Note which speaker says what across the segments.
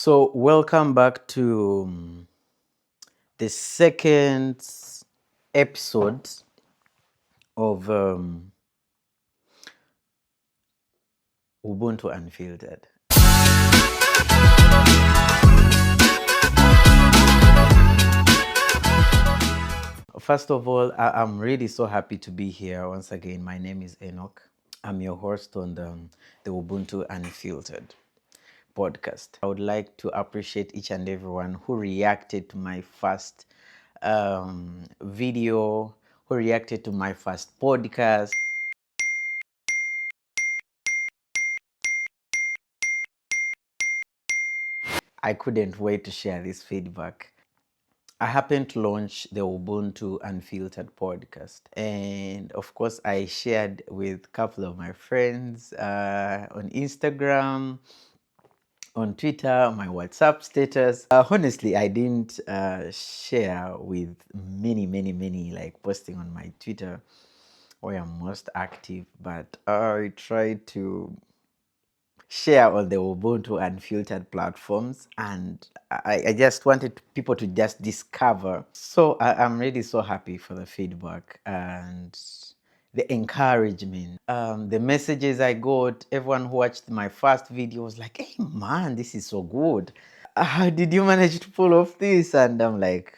Speaker 1: So, welcome back to the second episode of Ubuntu Unfiltered. First of all, I'm really so happy to be here once again. My name is Enoch. I'm your host on the Ubuntu Unfiltered podcast. I would like to appreciate each and everyone who reacted to my first video, who reacted to my first podcast. I couldn't wait to share this feedback. I happened to launch the Ubuntu Unfiltered podcast. And of course, I shared with a couple of my friends on Instagram, on Twitter, my WhatsApp status. Honestly, I didn't share with many, like posting on my Twitter where I'm most active, but I tried to share on the Ubuntu Unfiltered platforms, and I just wanted people to just discover. So I'm really so happy for the feedback and the encouragement. The messages I got, everyone who watched my first video was like, hey man, this is so good. How did you manage to pull off this? And I'm like,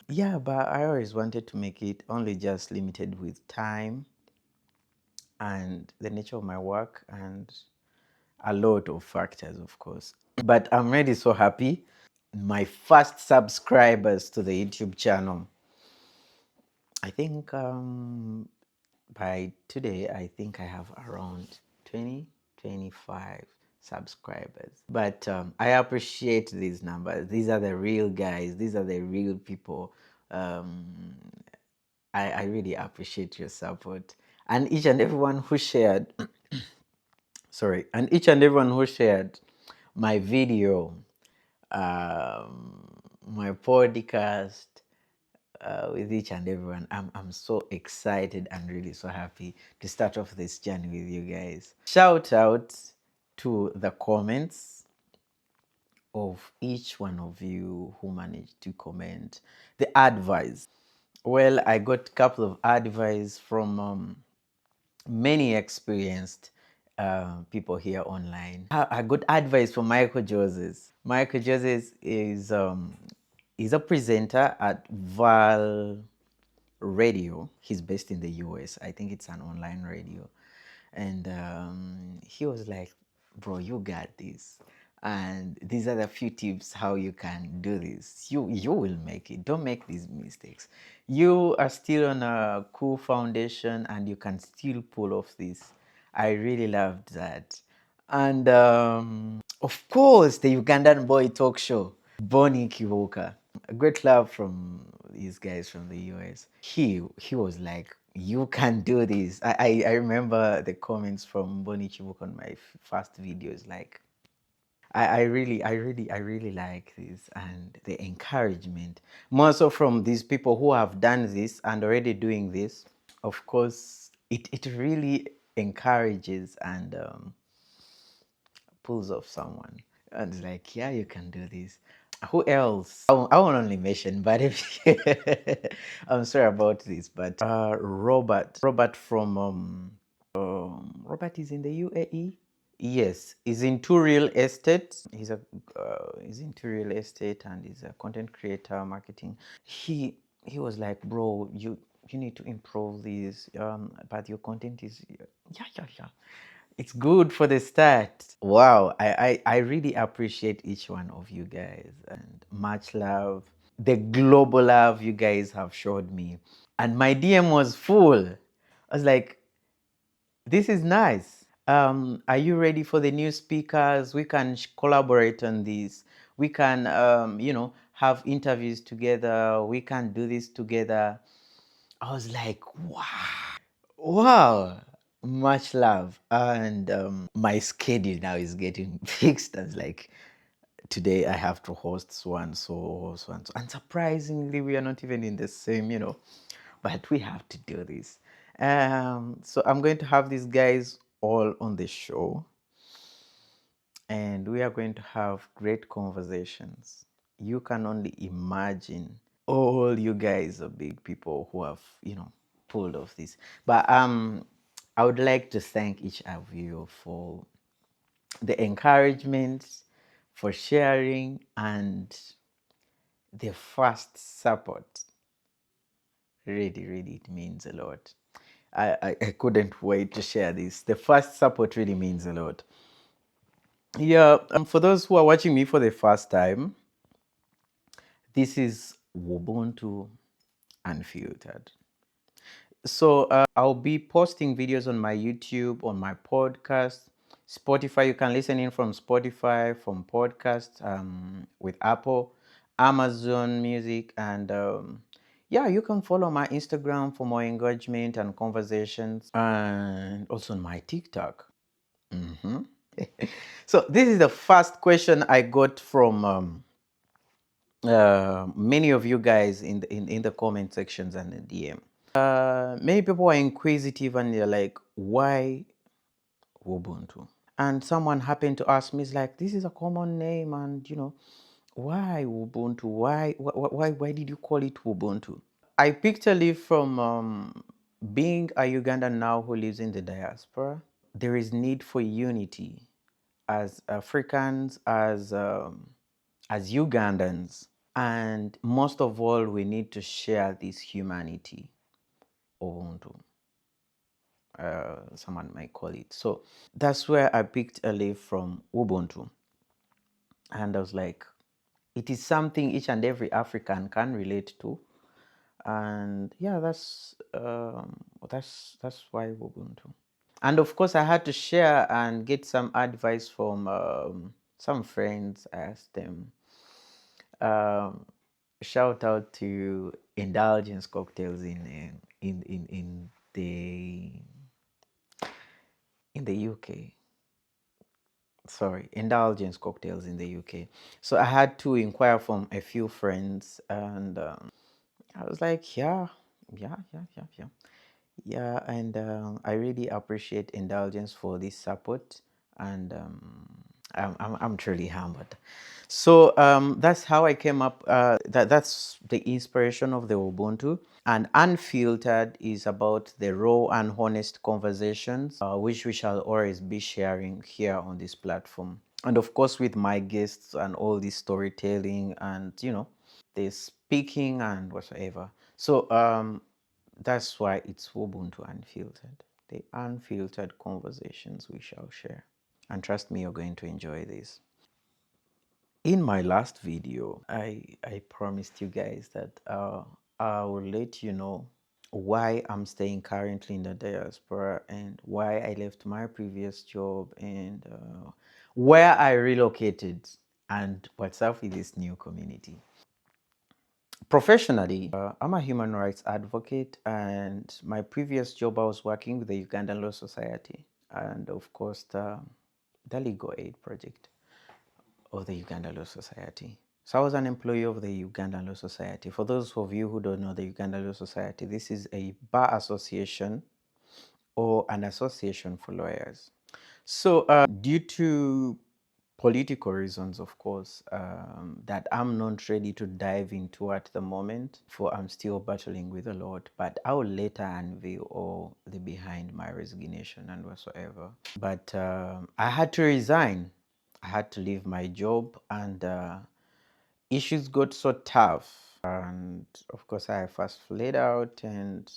Speaker 1: yeah, but I always wanted to make it only just limited with time and the nature of my work and a lot of factors, of course. But I'm really so happy. My first subscribers to the YouTube channel. I think by today, I think I have around 25 subscribers. But I appreciate these numbers. These are the real guys. These are the real people. I really appreciate your support. And each and everyone who shared, and each and everyone who shared my video, my podcast with each and everyone. I'm so excited and really so happy to start off this journey with you guys. Shout out to the comments of each one of you who managed to comment. The advice. Well, I got a couple of advice from many experienced people here online. I got advice from Michael Joseph. Michael Joseph is a presenter at Val Radio. He's based in the US. I think it's an online radio. And he was like, bro, you got this. And these are the few tips how you can do this. You will make it. Don't make these mistakes. You are still on a cool foundation and you can still pull off this. I really loved that. And of course, the Ugandan boy talk show, Bonnie Kiwoka. A great love from these guys from the US. He was like, you can do this. I remember the comments from Bonnie Chibuk on my first videos. Like, I really like this and the encouragement. More so from these people who have done this and already doing this. Of course, it really encourages and pulls off someone. And it's like, yeah, you can do this. Who else? I won't only mention, but if I'm sorry about this, but Robert from Robert is in the UAE. Yes, he's into real estate. He's into real estate and he's a content creator, marketing. He was like, bro, you need to improve this. But your content is yeah. It's good for the start. Wow, I really appreciate each one of you guys and much love. The global love you guys have showed me. And my DM was full. I was like, this is nice. Are you ready for the new speakers? We can collaborate on this. We can, have interviews together. We can do this together. I was like, wow, much love. And my schedule now is getting fixed. I was like, today I have to host so and so, so and so. And surprisingly, we are not even in the same, but we have to do this. So I'm going to have these guys all on the show. and we are going to have great conversations. You can only imagine all you guys are big people who have, pulled off this. But I would like to thank each of you for the encouragement, for sharing, and the fast support. Really, really, it means a lot. I couldn't wait to share this. The fast support really means a lot. Yeah, for those who are watching me for the first time, this is Ubuntu Unfiltered. So I'll be posting videos on my YouTube, on my podcast, Spotify. You can listen in from Spotify, from podcast, with Apple, Amazon Music, and yeah, you can follow my Instagram for more engagement and conversations, and also on my TikTok. So this is the first question I got from many of you guys in the comment sections and the DM. Many people are inquisitive and they're like, why Ubuntu? And someone happened to ask me, it's like, this is a common name, and why Ubuntu? Why did you call it Ubuntu? I picked a leaf from being a Ugandan now who lives in the diaspora. There is need for unity as Africans, as Ugandans, and most of all, we need to share this humanity. Ubuntu, someone might call it. So that's where I picked a leaf from Ubuntu, and I was like, it is something each and every African can relate to, and yeah, that's why Ubuntu. And of course, I had to share and get some advice from some friends. I asked them. Um, Shout out to Indulgence Cocktails in the UK. Sorry, Indulgence Cocktails in the UK. So I had to inquire from a few friends, and I was like, yeah, and I really appreciate Indulgence for this support, and I'm truly humbled. So that's how I came up. That's the inspiration of the Ubuntu. And Unfiltered is about the raw and honest conversations, which we shall always be sharing here on this platform. And of course, with my guests and all this storytelling and, the speaking and whatsoever. So that's why it's Ubuntu Unfiltered. The unfiltered conversations we shall share. And trust me, you're going to enjoy this. In my last video, I promised you guys that I will let you know why I'm staying currently in the diaspora and why I left my previous job and where I relocated and what's up with this new community. Professionally, I'm a human rights advocate, and my previous job I was working with the Ugandan Law Society and of course the Legal Aid Project of the Uganda Law Society. So I was an employee of the Uganda Law Society. For those of you who don't know the Uganda Law Society, this is a bar association or an association for lawyers. So due to political reasons, of course, that I'm not ready to dive into at the moment, for I'm still battling with the Lord, but I will later unveil all the behind my resignation and whatsoever. But I had to resign. I had to leave my job, and issues got so tough. And of course, I first fled out and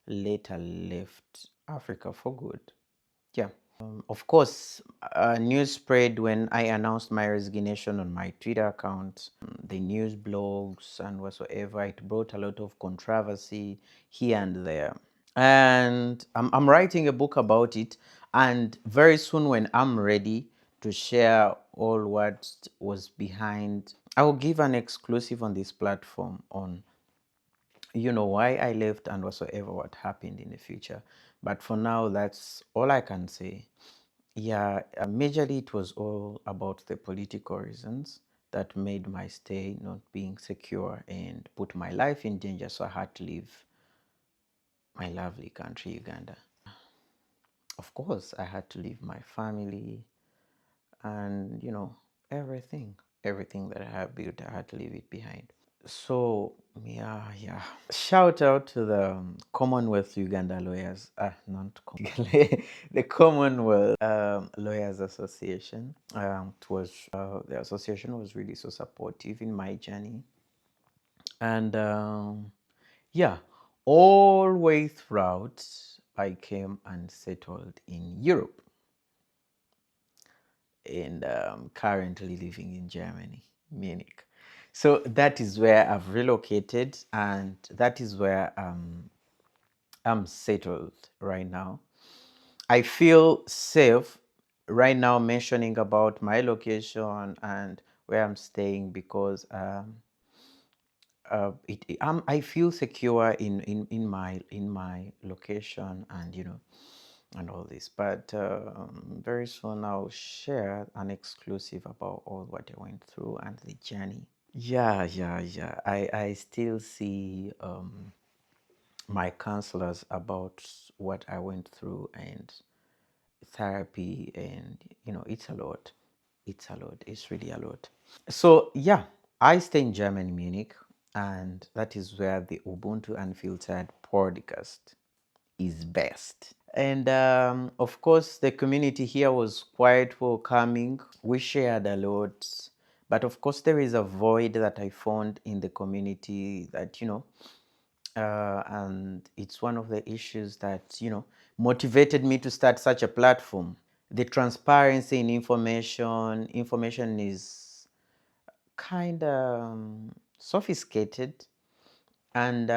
Speaker 1: later left Africa for good. Yeah. Of course, news spread when I announced my resignation on my Twitter account, the news blogs and whatsoever. It brought a lot of controversy here and there. And I'm writing a book about it. And very soon, when I'm ready to share all what was behind, I will give an exclusive on this platform on why I left and whatsoever what happened in the future. But for now, that's all I can say. Yeah, majorly it was all about the political reasons that made my stay not being secure and put my life in danger, so I had to leave my lovely country, Uganda. Of course, I had to leave my family, and everything that I have built, I had to leave it behind. So yeah. Shout out to the Commonwealth Uganda Lawyers, not the Commonwealth Lawyers Association. It was the association was really so supportive in my journey, and yeah, all way throughout, I came and settled in Europe, and currently living in Germany, Munich. So that is where I've relocated, and that is where I'm settled right now. I feel safe right now mentioning about my location and where I'm staying because I feel secure in my location, and and all this. But very soon I'll share an exclusive about all what I went through and the journey. Yeah. I still see my counselors about what I went through and therapy, and it's a lot. It's a lot. It's really a lot. So yeah, I stay in Germany, Munich, and that is where the Ubuntu Unfiltered podcast is best. And of course, the community here was quite welcoming. We shared a lot. But of course, there is a void that I found in the community that, and it's one of the issues that, motivated me to start such a platform. The transparency in information is kind of sophisticated, and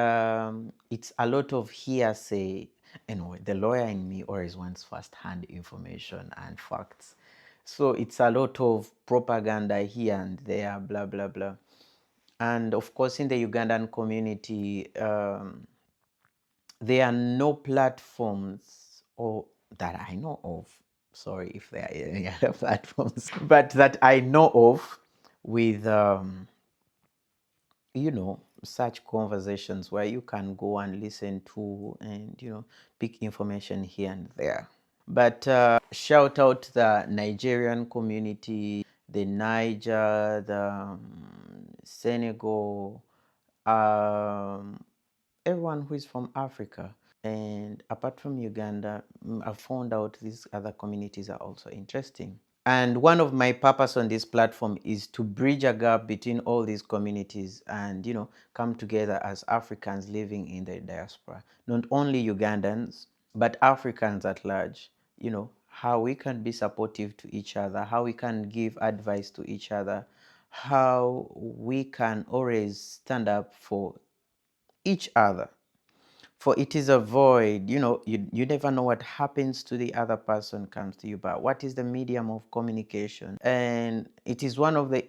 Speaker 1: it's a lot of hearsay. Anyway, the lawyer in me always wants first-hand information and facts, so it's a lot of propaganda here and there, blah blah blah. And of course, in the Ugandan community, there are no platforms or that I know of. Sorry if there are any other platforms, but that I know of with such conversations where you can go and listen to and pick information here and there. But shout out the Nigerian community, the Niger, the Senegal, everyone who is from Africa. And apart from Uganda, I found out these other communities are also interesting. And one of my purpose on this platform is to bridge a gap between all these communities and, come together as Africans living in the diaspora. Not only Ugandans, but Africans at large. How we can be supportive to each other, how we can give advice to each other, how we can always stand up for each other. For it is a void, you never know what happens to the other person comes to you, but what is the medium of communication? And it is one of the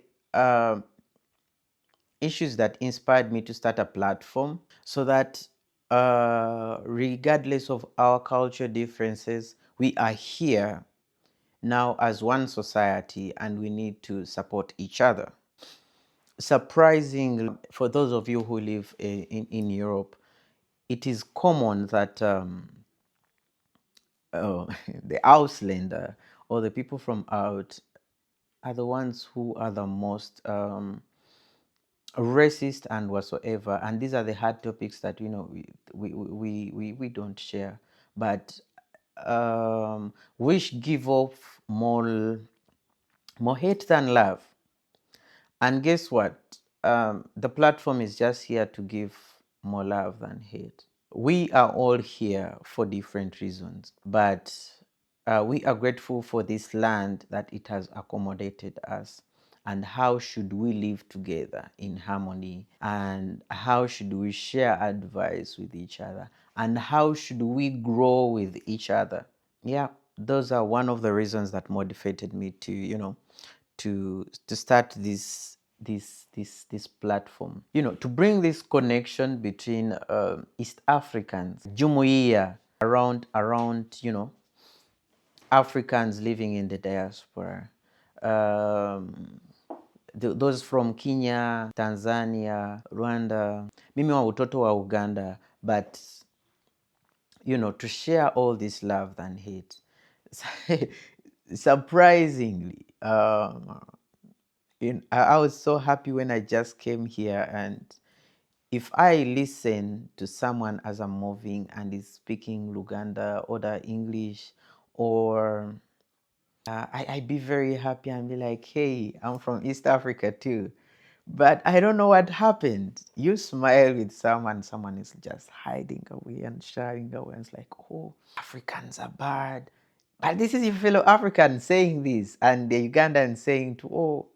Speaker 1: issues that inspired me to start a platform so that regardless of our culture differences, we are here now as one society and we need to support each other. Surprisingly, for those of you who live in Europe, it is common that the Auslander or the people from out are the ones who are the most racist and whatsoever. And these are the hard topics that we don't share, but we give off more hate than love. And guess what? The platform is just here to give more love than hate. We are all here for different reasons, but we are grateful for this land that it has accommodated us. And how should we live together in harmony? And how should we share advice with each other? And how should we grow with each other? Yeah, those are one of the reasons that motivated me to, to start this platform, to bring this connection between East Africans, Jumuiya, around Africans living in the diaspora, those from Kenya, Tanzania, Rwanda, mimi wa utoto wa Uganda, but to share all this love and hate. Surprisingly, Um, I was so happy when I just came here, and if I listen to someone as I'm moving and is speaking Luganda or the English, or I'd be very happy and be like, hey, I'm from East Africa too. But I don't know what happened. You smile with someone is just hiding away and shying away. And it's like, oh, Africans are bad. But this is your fellow African saying this, and the Ugandan saying to, oh,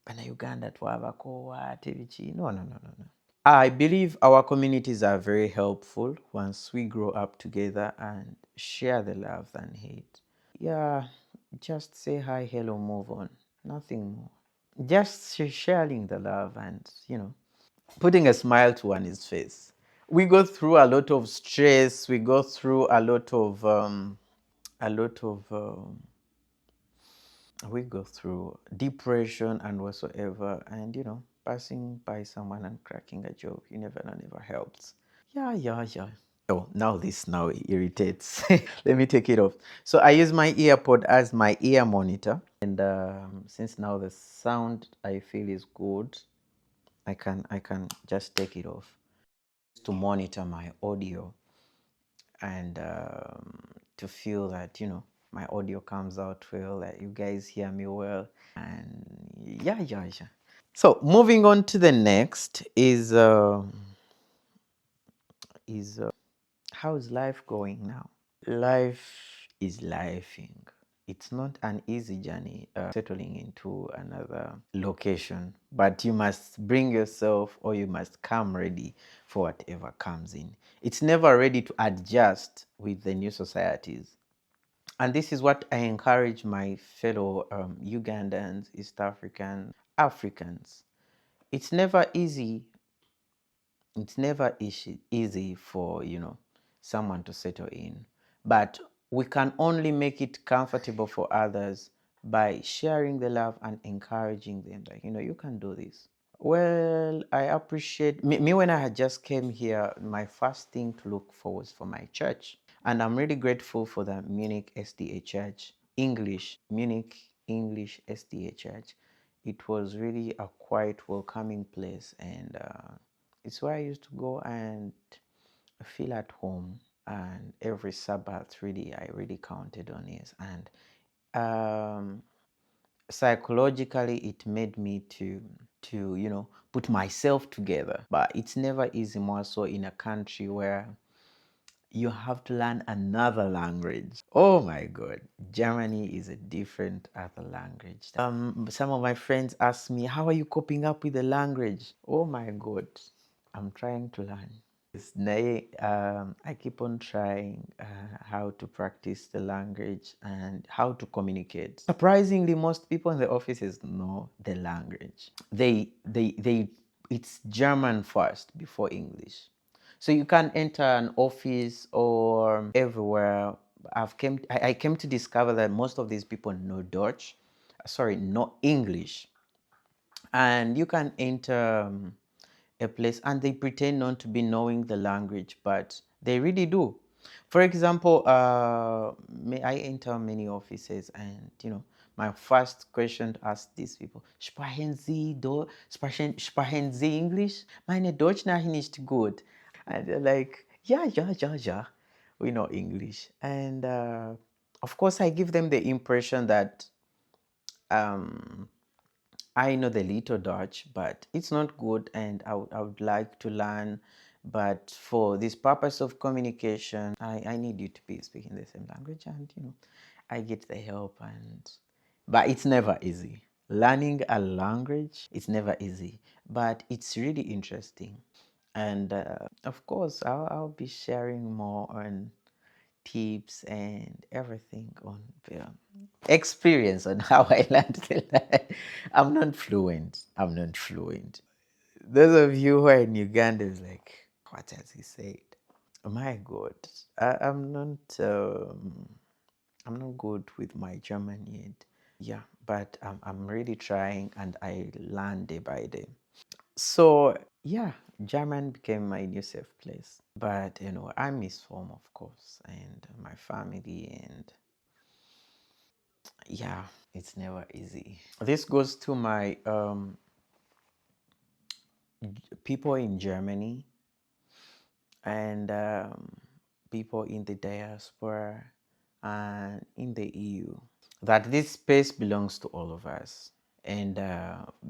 Speaker 1: bana Uganda twabakowa tebichi. No, no, no, no, no. I believe our communities are very helpful once we grow up together and share the love and hate. Yeah, just say hi, hello, move on. Nothing more. Just sharing the love and, putting a smile to one's face. We go through a lot of stress. We go through a lot of, we go through depression and whatsoever. And, passing by someone and cracking a joke, you never know, never helps. Yeah, yeah, yeah. Oh, now irritates. Let me take it off. So I use my earpod as my ear monitor, and since now the sound I feel is good, I can just take it off to monitor my audio and to feel that my audio comes out well, that you guys hear me well, and yeah, yeah, yeah. So moving on to the next is how's life going now? Life is lifing. It's not an easy journey settling into another location, but you must bring yourself or you must come ready for whatever comes in. It's never ready to adjust with the new societies. And this is what I encourage my fellow Ugandans, East African, Africans. It's never easy it's never easy for someone to settle in, but we can only make it comfortable for others by sharing the love and encouraging them, like, you can do this. Well, I appreciate me when I had just came here. My first thing to look for was for my church, and I'm really grateful for the Munich SDA Church, Munich English SDA Church. It was really a quite welcoming place, and it's where I used to go and feel at home. And every Sabbath, really, I really counted on it. And psychologically, it made me to put myself together. But it's never easy, more so in a country where you have to learn another language. Oh my God, Germany is a different other language. Some of my friends ask me, how are you coping up with the language? Oh my God, I'm trying to learn. I keep on trying how to practice the language and how to communicate. Surprisingly, most people in the offices know the language. It's German first before English. So you can enter an office or everywhere. I came to discover that most of these people know Dutch, sorry, no English, and you can enter a place and they pretend not to be knowing the language, but they really do. For example, I enter many offices and my first question to ask these people, sprechen Sie English? Meine Deutsch nach nicht gut. And they're like, yeah, yeah, yeah, yeah, we know English. And of course, I give them the impression that um, I know the little Dutch, but it's not good, and I would like to learn. But for this purpose of communication, I need you to be speaking the same language, and I get the help. But it's never easy. Learning a language, it's never easy, but it's really interesting. And of course, I'll be sharing more on tips and everything on the experience on how I learned the language. I'm not fluent. I'm not fluent. Those of you who are in Uganda is like, what has he said? My God, I'm not. I'm not good with my German yet. Yeah, but I'm really trying, and I learn day by day. So yeah, German became my new safe place. But I miss home, of course, and my family, and Yeah, it's never easy. This goes to my people in Germany and people in the diaspora and in the EU, that this space belongs to all of us. And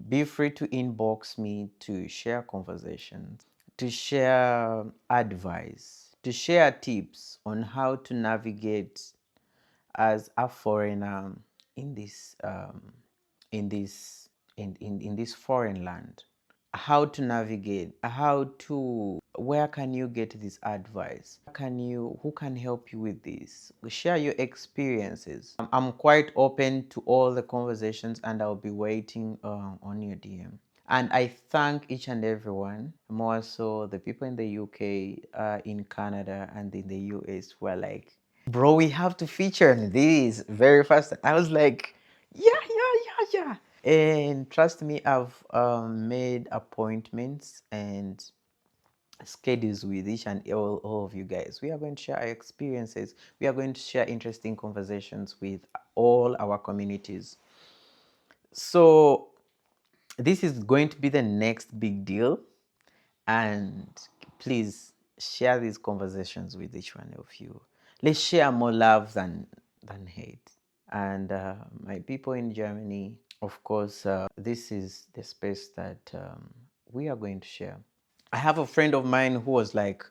Speaker 1: be free to inbox me to share conversations, to share advice, to share tips on how to navigate as a foreigner in this in this in this foreign land. How to navigate, how to, where can you get this advice, who can help you with this, share your experiences. I'm quite open to all the conversations, and I'll be waiting on your DM. And I thank each and everyone, more so the people in the UK, in Canada, and in the US, who are like, bro, we have to feature in this very fast. I was like, yeah. And trust me, I've made appointments and schedules with each and all of you guys. We are going to share our experiences. We are going to share interesting conversations with all our communities. So this is going to be the next big deal. And please share these conversations with each one of you. Let's share more love than hate. And my people in Germany, of course, this is the space that we are going to share. I have a friend of mine who was like,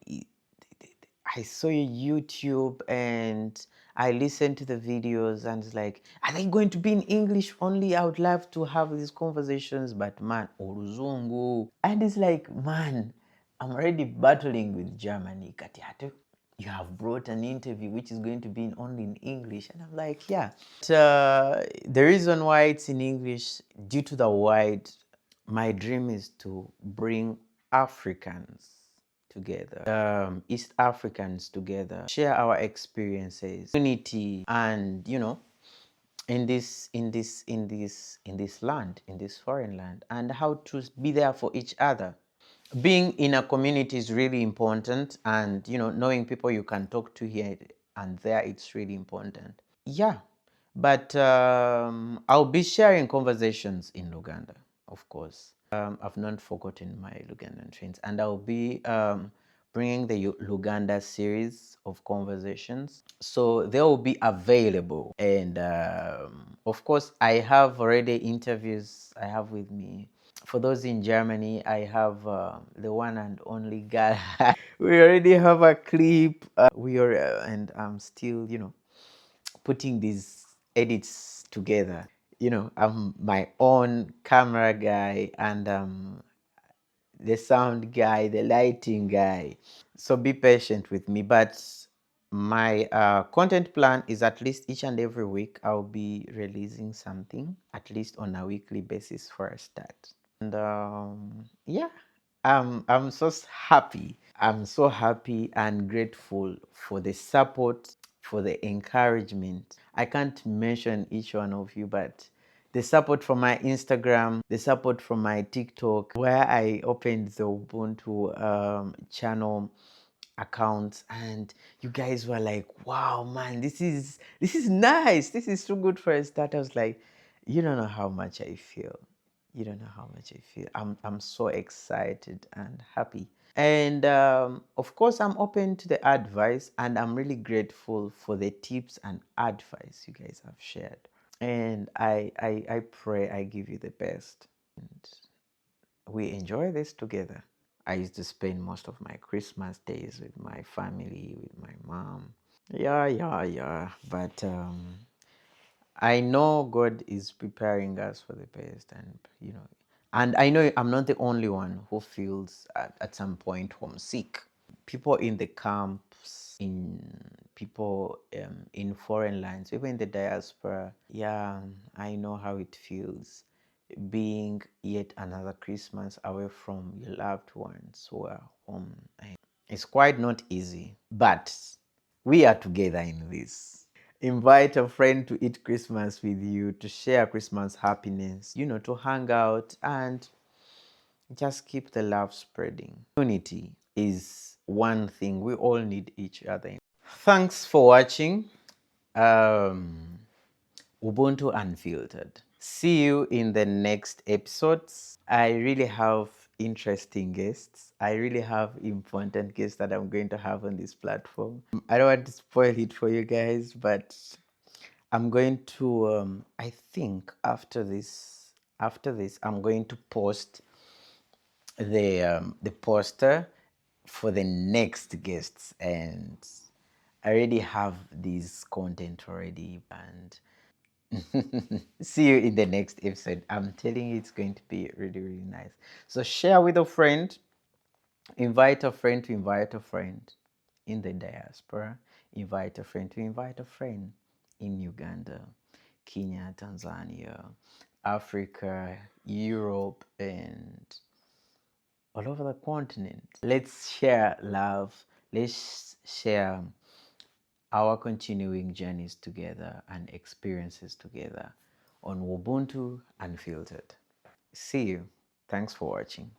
Speaker 1: I saw your YouTube and I listened to the videos, and it's like, are they going to be in English only? I would love to have these conversations, but man, Oruzungu. And it's like, man, I'm already battling with Germany. Katiatu, you have brought an interview which is going to be only in English. And I'm like, yeah. But, the reason why it's in English, due to the wide, my dream is to bring Africans together, East Africans together, share our experiences, unity, and in this land, in this foreign land, and how to be there for each other. Being in a community is really important, and knowing people you can talk to here and there, it's really important. Yeah, but I'll be sharing conversations in Luganda, of course. I've not forgotten my Lugandan friends, and I'll be bringing the Luganda series of conversations, so they will be available. And of course, I have already interviews I have with me. For those in Germany, I have the one and only guy. We already have a clip. We are, and I'm still, putting these edits together. I'm my own camera guy, and the sound guy, the lighting guy. So be patient with me. But my content plan is, at least each and every week, I'll be releasing something, at least on a weekly basis for a start. And yeah, I'm so happy. I'm so happy and grateful for the support, for the encouragement. I can't mention each one of you, but the support from my Instagram, the support from my TikTok, where I opened the Ubuntu channel account, and you guys were like, wow, man, this is nice, this is so good for a start. I was like, you don't know how much I feel. You don't know how much I feel. I'm so excited and happy. And of course, I'm open to the advice, and I'm really grateful for the tips and advice you guys have shared. And I pray I give you the best, and we enjoy this together. I used to spend most of my Christmas days with my family, with my mom. Yeah. But I know God is preparing us for the best, and I know I'm not the only one who feels at some point homesick. People in the camps, people in foreign lands, even in the diaspora. Yeah, I know how it feels, being yet another Christmas away from your loved ones who are home. It's quite not easy, but we are together in this. Invite a friend to eat Christmas with you, to share Christmas happiness, to hang out and just keep the love spreading. Unity is one thing. We all need each other. Thanks for watching. Ubuntu Unfiltered. See you in the next episodes. I really have interesting guests. I really have important guests that I'm going to have on this platform. I don't want to spoil it for you guys, but I'm going to I think after this I'm going to post the poster for the next guests, and I already have this content already, and see you in the next episode. I'm telling you, it's going to be really, really nice. So share with a friend, invite a friend to invite a friend in the diaspora, invite a friend to invite a friend in Uganda, Kenya, Tanzania, Africa, Europe, and all over the continent. Let's share love. Let's share our continuing journeys together and experiences together on Ubuntu Unfiltered. See you. Thanks for watching.